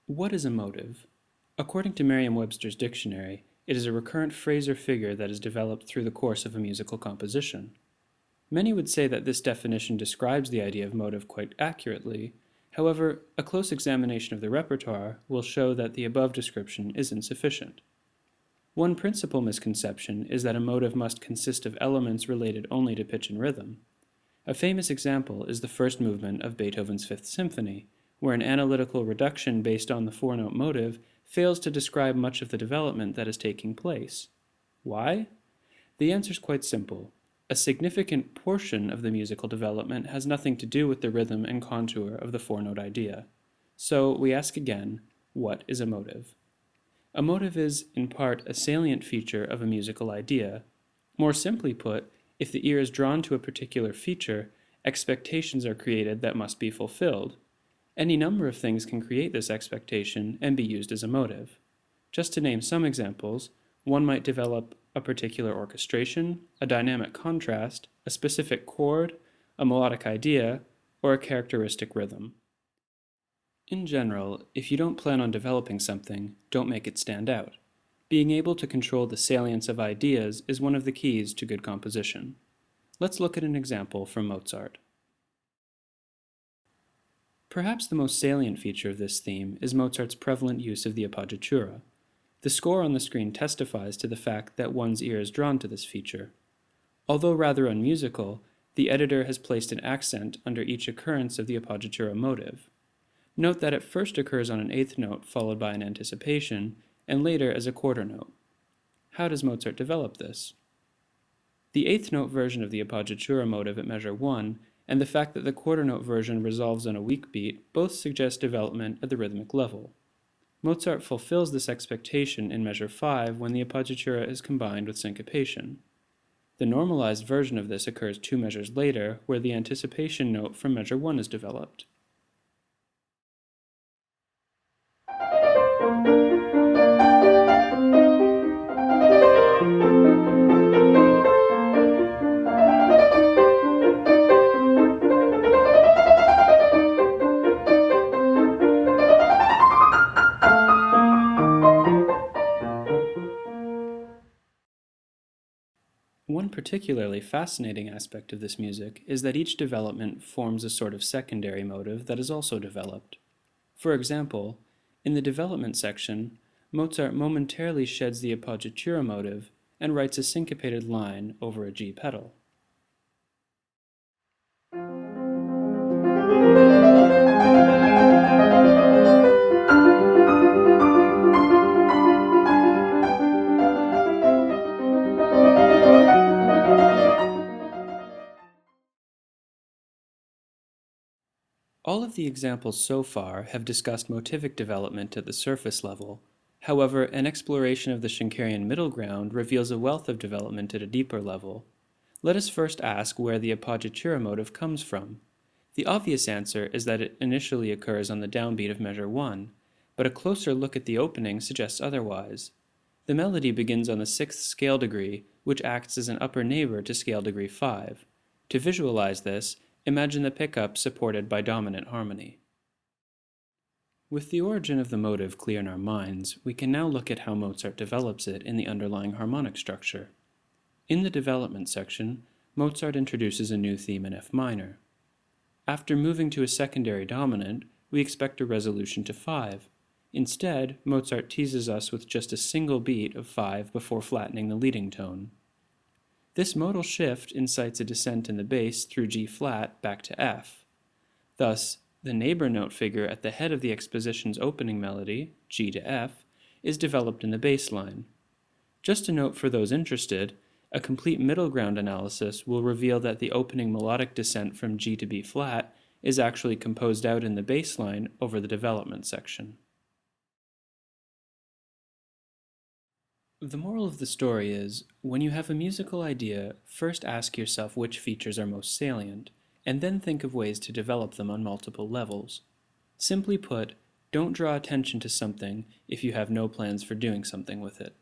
What is a motive? According to Merriam-Webster's dictionary, it is a recurrent phrase or figure that is developed through the course of a musical composition. Many would say that this definition describes the idea of motive quite accurately. However, a close examination of the repertoire will show that the above description is insufficient. One principal misconception is that a motive must consist of elements related only to pitch and rhythm. A famous example is the first movement of Beethoven's Fifth Symphony, where an analytical reduction based on the four-note motive fails to describe much of the development that is taking place. Why? The answer is quite simple. A significant portion of the musical development has nothing to do with the rhythm and contour of the four-note idea. So we ask again, what is a motive? A motive is, in part, a salient feature of a musical idea. More simply put, if the ear is drawn to a particular feature, expectations are created that must be fulfilled. Any number of things can create this expectation and be used as a motive. Just to name some examples, one might develop a particular orchestration, a dynamic contrast, a specific chord, a melodic idea, or a characteristic rhythm. In general, if you don't plan on developing something, don't make it stand out. Being able to control the salience of ideas is one of the keys to good composition. Let's look at an example from Mozart. Perhaps the most salient feature of this theme is Mozart's prevalent use of the appoggiatura. The score on the screen testifies to the fact that one's ear is drawn to this feature. Although rather unmusical, the editor has placed an accent under each occurrence of the appoggiatura motive. Note that it first occurs on an eighth note followed by an anticipation, and later as a quarter note. How does Mozart develop this? The eighth note version of the appoggiatura motive at measure 1 and the fact that the quarter note version resolves on a weak beat both suggest development at the rhythmic level. Mozart fulfills this expectation in measure 5 when the appoggiatura is combined with syncopation. The normalized version of this occurs 2 measures later, where the anticipation note from measure 1 is developed. One particularly fascinating aspect of this music is that each development forms a sort of secondary motive that is also developed. For example, in the development section, Mozart momentarily sheds the appoggiatura motive and writes a syncopated line over a G pedal. All of the examples so far have discussed motivic development at the surface level. However, an exploration of the Schenkerian middle ground reveals a wealth of development at a deeper level. Let us first ask where the appoggiatura motive comes from. The obvious answer is that it initially occurs on the downbeat of measure 1, but a closer look at the opening suggests otherwise. The melody begins on the 6th scale degree, which acts as an upper neighbor to scale degree 5. To visualize this, imagine the pickup supported by dominant harmony. With the origin of the motive clear in our minds, we can now look at how Mozart develops it in the underlying harmonic structure. In the development section, Mozart introduces a new theme in F minor. After moving to a secondary dominant, we expect a resolution to 5. Instead, Mozart teases us with just a single beat of 5 before flattening the leading tone. This modal shift incites a descent in the bass through G flat back to F. Thus, the neighbor note figure at the head of the exposition's opening melody, G to F, is developed in the bass line. Just a note for those interested, a complete middle ground analysis will reveal that the opening melodic descent from G to B flat is actually composed out in the bass line over the development section. The moral of the story is, when you have a musical idea, first ask yourself which features are most salient, and then think of ways to develop them on multiple levels. Simply put, don't draw attention to something if you have no plans for doing something with it.